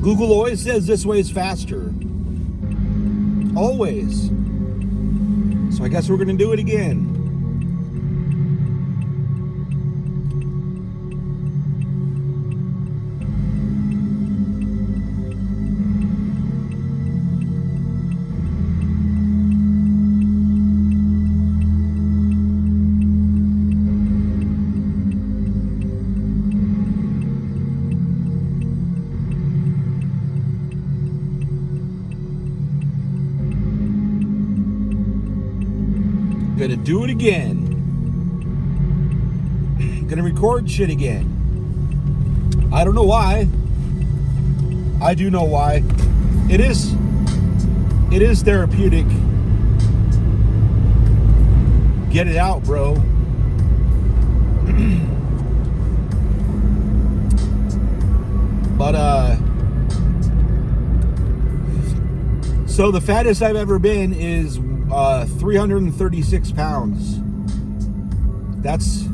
Google always says this way is faster. Always. So I guess we're going to do it again. Gonna do it again. Gonna record shit again. I don't know why. I do know why. It is therapeutic. Get it out, bro. But so the fattest I've ever been is 336 pounds. That's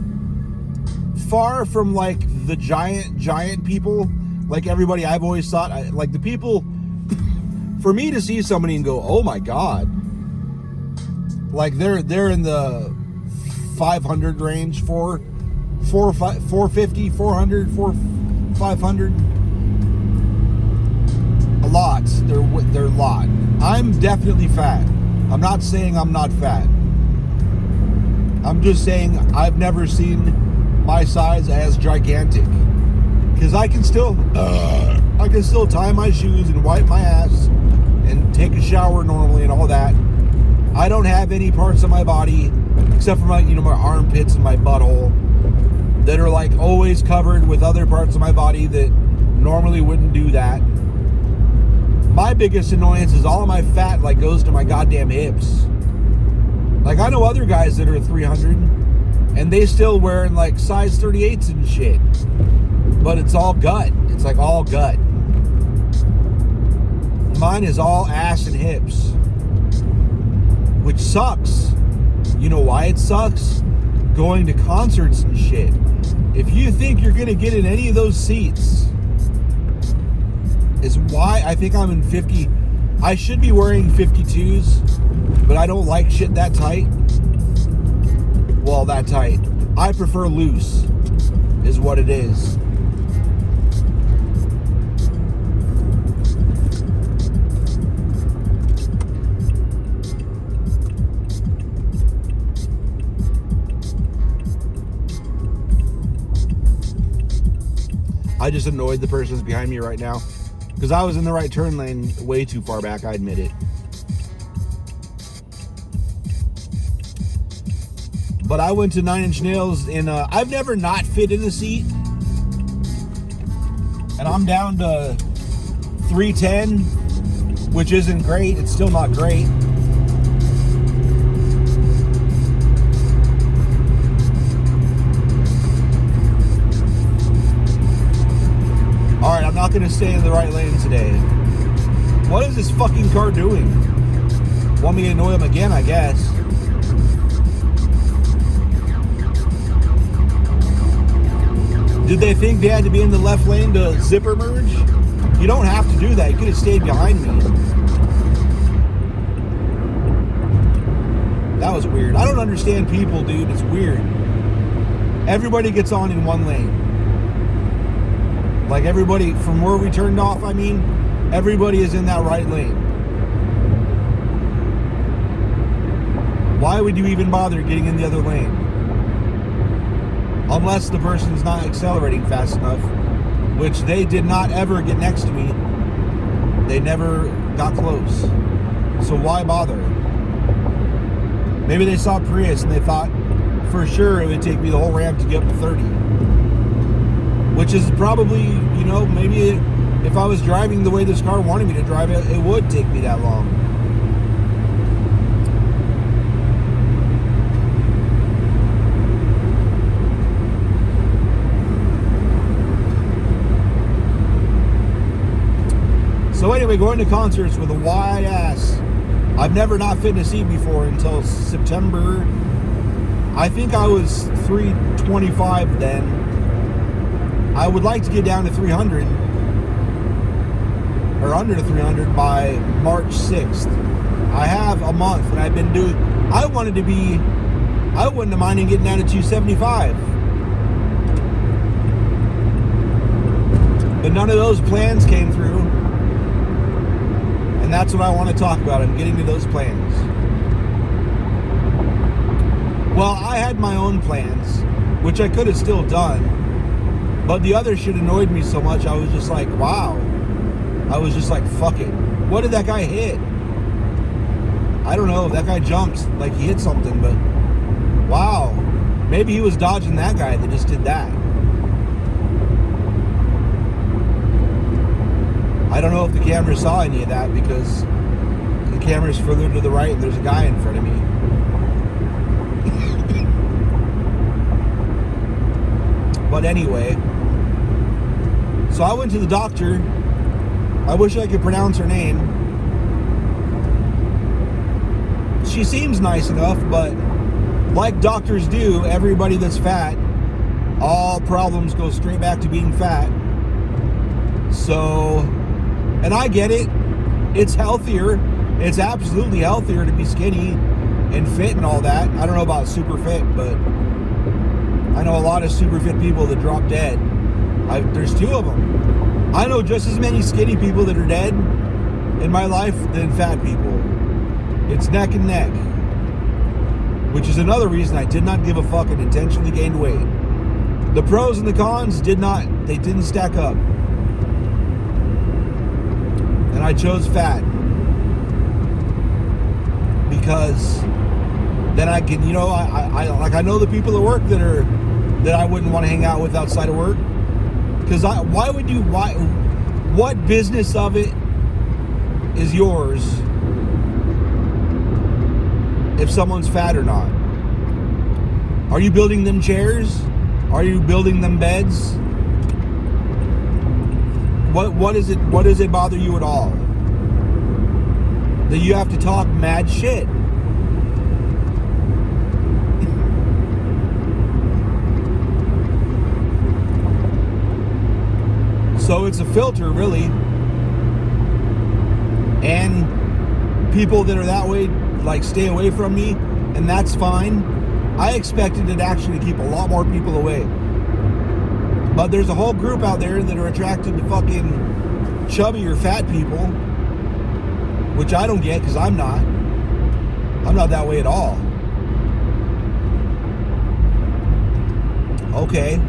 far from like the giant people, like everybody I've always thought. Like the people, for me to see somebody and go, oh my God, like they're in the 500 range, 450, 400, 500. A lot. They're a lot. I'm definitely fat. I'm not saying I'm not fat. I'm just saying I've never seen my size as gigantic. Because I can still tie my shoes and wipe my ass and take a shower normally and all that. I don't have any parts of my body except for my armpits and my butthole that are like always covered with other parts of my body that normally wouldn't do that. My biggest annoyance is all of my fat like goes to my goddamn hips. Like I know other guys that are 300 and they still wearing like size 38s and shit. But it's all gut. It's like all gut. Mine is all ass and hips. Which sucks. You know why it sucks? Going to concerts and shit. If you think you're gonna get in any of those seats, is why I think I'm in 50. I should be wearing 52s, but I don't like shit that tight. Well, that tight. I prefer loose, is what it is. I just annoyed the person that's behind me right now. Because I was in the right turn lane way too far back, I admit it. But I went to 9 Inch Nails and I've never not fit in a seat. And I'm down to 310, which isn't great. It's still not great. Alright, I'm not going to stay in the right lane today. What is this fucking car doing? Want me to annoy him again, I guess. Did they think they had to be in the left lane to zipper merge? You don't have to do that. You could have stayed behind me. That was weird. I don't understand people, dude. It's weird. Everybody gets on in one lane. Like everybody, from where we turned off, I mean, everybody is in that right lane. Why would you even bother getting in the other lane? Unless the person's not accelerating fast enough, which they did not ever get next to me. They never got close. So why bother? Maybe they saw Prius and they thought for sure it would take me the whole ramp to get up to 30. Which is probably, maybe if I was driving the way this car wanted me to drive it, it would take me that long. So anyway, going to concerts with a wide ass. I've never not fit in a seat before until September. I think I was 325 then. I would like to get down to 300. or under 300 by March 6th. I have a month, and I've been doing. I wouldn't have minded getting down to 275. But none of those plans came through. And that's what I want to talk about. I'm getting to those plans. Well, I had my own plans, which I could have still done. But the other shit annoyed me so much, I was just like, wow. I was just like, fuck it. What did that guy hit? I don't know. That guy jumped like he hit something, but wow. Maybe he was dodging that guy that just did that. I don't know if the camera saw any of that because the camera's further to the right and there's a guy in front of me. But anyway, so I went to the doctor. I wish I could pronounce her name. She seems nice enough, but like doctors do, everybody that's fat, all problems go straight back to being fat. So, and I get it. It's healthier. It's absolutely healthier to be skinny and fit and all that. I don't know about super fit, but I know a lot of super fit people that drop dead. There's two of them. I know just as many skinny people that are dead in my life than fat people. It's neck and neck. Which is another reason I did not give a fuck and intentionally gained weight. The pros and the cons didn't stack up. And I chose fat. Because then I can, I know the people at work that I wouldn't want to hang out with outside of work. Because what business of it is yours if someone's fat or not? Are you building them chairs? Are you building them beds? What does it bother you at all? That you have to talk mad shit. So it's a filter, really. And people that are that way, like, stay away from me, and that's fine. I expected it actually to keep a lot more people away. But there's a whole group out there that are attracted to fucking chubby or fat people, which I don't get because I'm not. I'm not that way at all. Okay.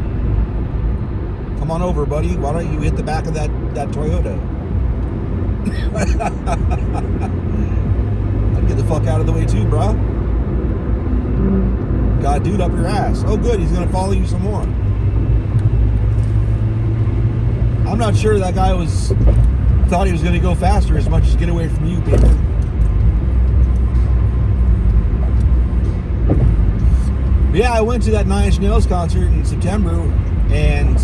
Come on over, buddy. Why don't you hit the back of that Toyota? I'd get the fuck out of the way too, bro. Got a dude up your ass. Oh, good. He's going to follow you some more. I'm not sure that guy thought he was going to go faster as much as get away from you people. But yeah, I went to that Nine Inch Nails concert in September, and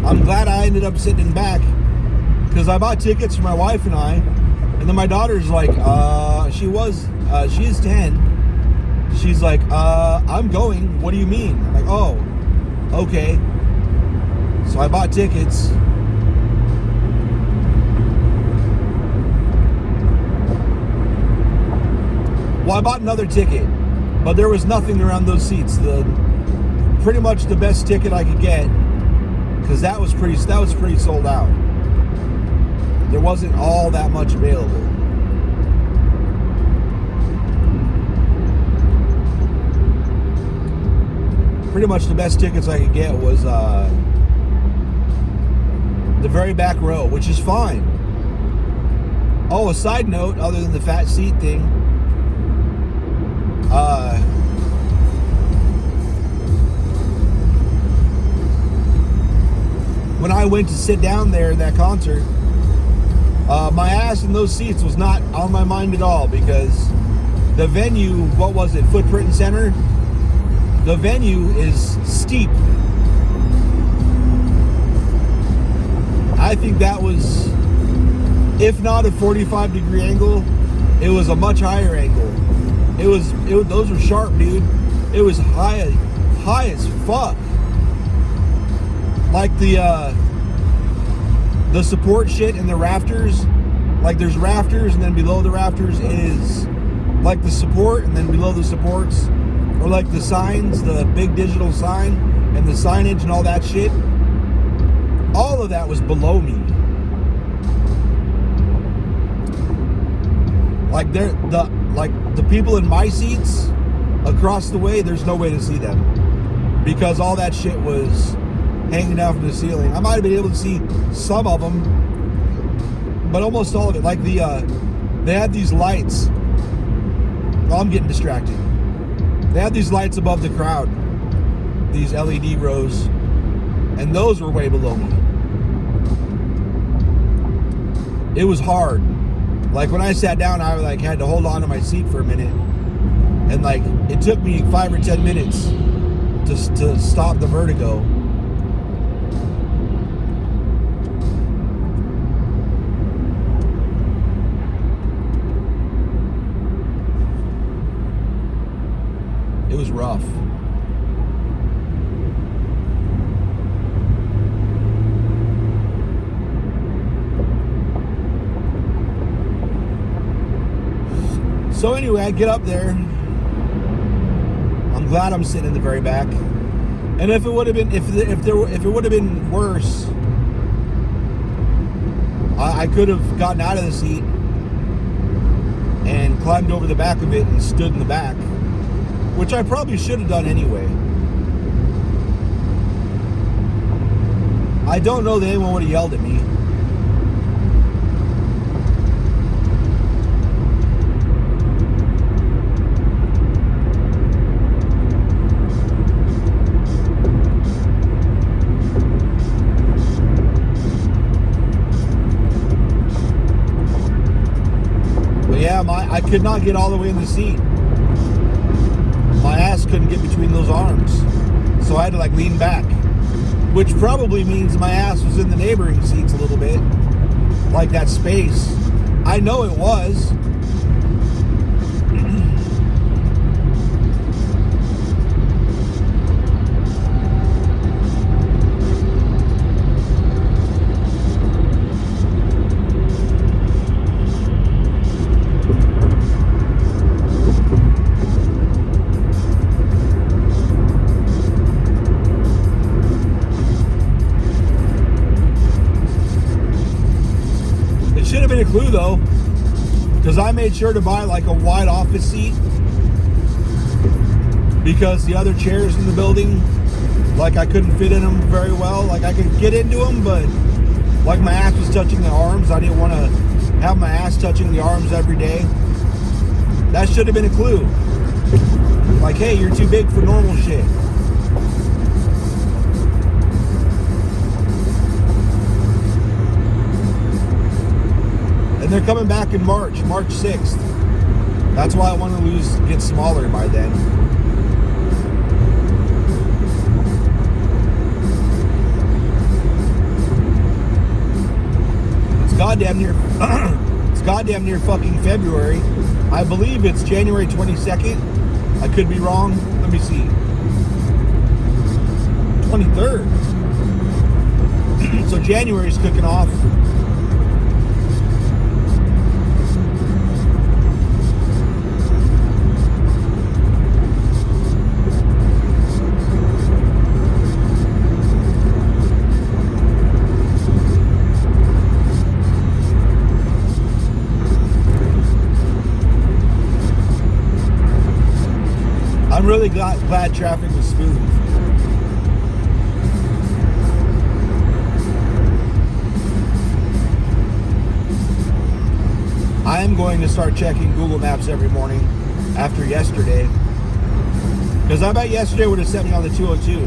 I'm glad I ended up sitting in back because I bought tickets for my wife and I, and then my daughter's like, she is 10. She's like, I'm going. What do you mean? I'm like, oh, okay. So I bought tickets. Well, I bought another ticket, but there was nothing around those seats. Pretty much the best ticket I could get, because that was pretty sold out. There wasn't all that much available. Pretty much the best tickets I could get was the very back row, which is fine. Oh, a side note, other than the fat seat thing, when I went to sit down there in that concert, my ass in those seats was not on my mind at all, because the venue, what was it, Footprint Center? The venue is steep. I think that was, if not a 45-degree angle, it was a much higher angle. Those were sharp, dude. It was high as fuck. Like the the support shit in the rafters, like there's rafters and then below the rafters is like the support, and then below the supports or like the signs, the big digital sign and the signage and all that shit. All of that was below me. Like the people in my seats across the way, there's no way to see them because all that shit was hanging down from the ceiling. I might have been able to see some of them, but almost all of it. Like they had these lights. Well, I'm getting distracted. They had these lights above the crowd, these LED rows, and those were way below me. It was hard. Like when I sat down, I like had to hold on to my seat for a minute, and like it took me 5 or 10 minutes to stop the vertigo. It was rough. So anyway, I get up there. I'm glad I'm sitting in the very back. And if it would have been, if it would have been worse, I could have gotten out of the seat and climbed over the back of it and stood in the back, which I probably should have done anyway. I don't know that anyone would have yelled at me. Yeah, I could not get all the way in the seat. My ass couldn't get between those arms. So I had to like lean back, which probably means my ass was in the neighboring seats a little bit. Like that space. I know it was. Should have been a clue though, because I made sure to buy like a wide office seat because the other chairs in the building, like I couldn't fit in them very well. Like I could get into them, but like my ass was touching the arms. I didn't want to have my ass touching the arms every day. That should have been a clue. Like, hey, you're too big for normal shit. And they're coming back in March 6th. That's why I want to get smaller by then. It's goddamn near it's goddamn near fucking February. I believe it's January 22nd. I could be wrong. Let me see. 23rd. So January's cooking off. I'm really glad traffic was smooth. I am going to start checking Google Maps every morning after yesterday, because I bet yesterday would have sent me on the 202,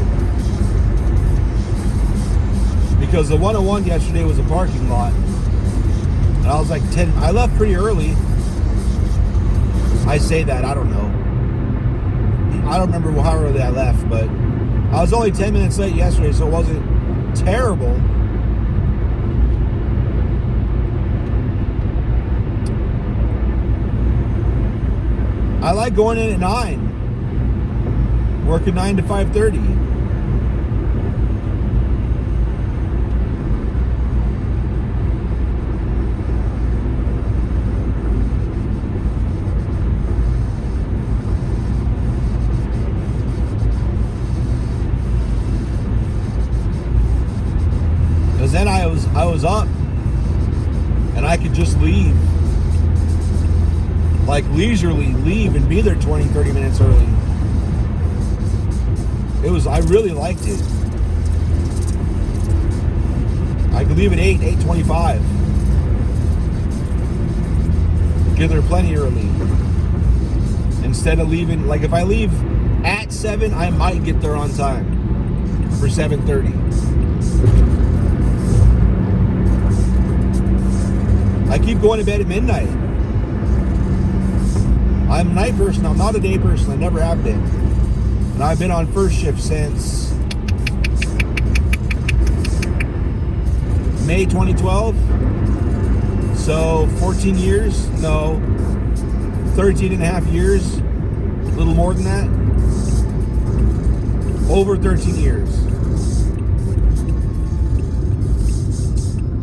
because the 101 yesterday was a parking lot, and I was like I left pretty early. I say that, I don't know. I don't remember how early I left, but I was only 10 minutes late yesterday, so it wasn't terrible. I like going in at 9, working 9 to 5:30. was up and I could just leave, like leisurely leave and be there 20, 30 minutes early. I really liked it. I could leave at 8:25. Get there plenty early. Instead of leaving, like if I leave at 7, I might get there on time for 7:30. I keep going to bed at midnight. I'm a night person. I'm not a day person. I never have been. And I've been on first shift since May 2012. So 14 years? No. 13 and a half years. A little more than that. Over 13 years.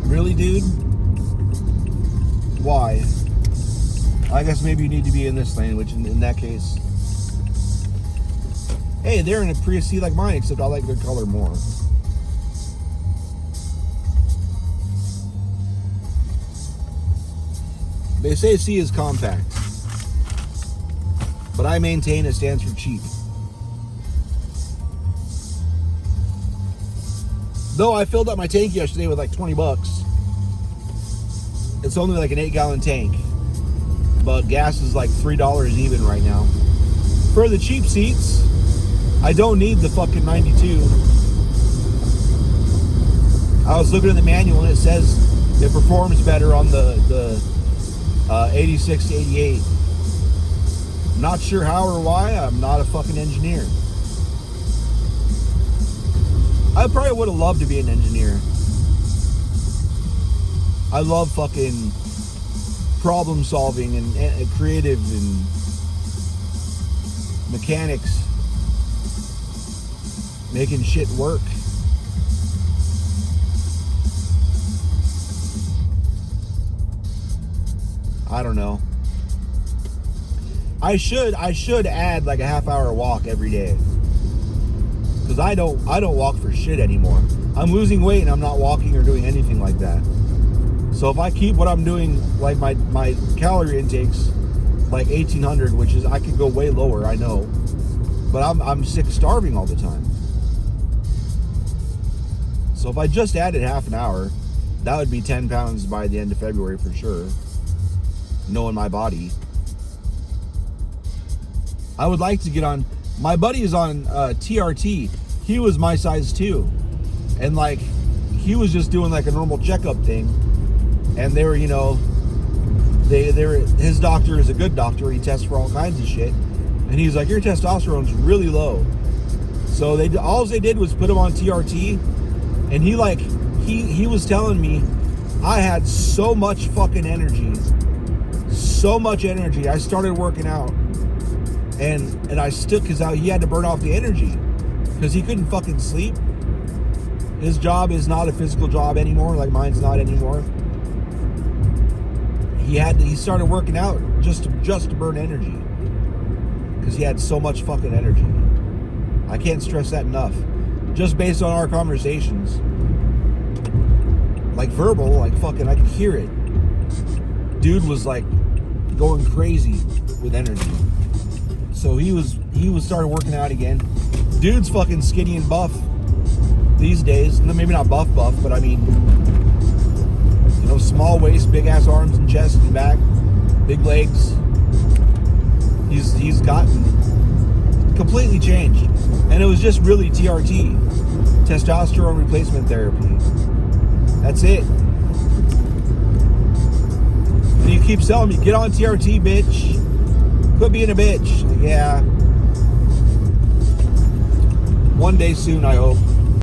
Really, dude? Why? I guess maybe you need to be in this lane, which in that case... Hey, they're in a Prius C like mine, except I like their color more. They say C is compact, but I maintain it stands for cheap. Though I filled up my tank yesterday with like $20. It's only like an 8-gallon tank, but gas is like $3 even right now. For the cheap seats, I don't need the fucking 92. I was looking at the manual and it says it performs better on the 86 to 88. Not sure how or why. I'm not a fucking engineer. I probably would have loved to be an engineer. I love fucking problem solving and creative and mechanics. Making shit work. I don't know. I should add like a half-hour walk every day. Cause I don't walk for shit anymore. I'm losing weight and I'm not walking or doing anything like that. So if I keep what I'm doing, like my calorie intakes like 1,800, which is, I could go way lower, I know. But I'm sick of starving all the time. So if I just added half an hour, that would be 10 pounds by the end of February for sure. Knowing my body. I would like to get on, my buddy is on TRT. He was my size too. And like, he was just doing like a normal checkup thing. And they were, you know, his doctor is a good doctor. He tests for all kinds of shit. And he's like, your testosterone's really low. So all they did was put him on TRT. And he was telling me I had so much fucking energy. So much energy. I started working out. And I still, because he had to burn off the energy. Because he couldn't fucking sleep. His job is not a physical job anymore, like mine's not anymore. He started working out just to burn energy. Because he had so much fucking energy. I can't stress that enough. Just based on our conversations. Like verbal, like fucking, I could hear it. Dude was like going crazy with energy. So he started working out again. Dude's fucking skinny and buff these days. Maybe not buff, but I mean, you know, small waist, big ass arms and chest and back, big legs. He's gotten completely changed. And it was just really TRT, testosterone replacement therapy. That's it. And he keeps telling me, get on TRT, bitch. Quit being a bitch. Like, yeah. One day soon, I hope.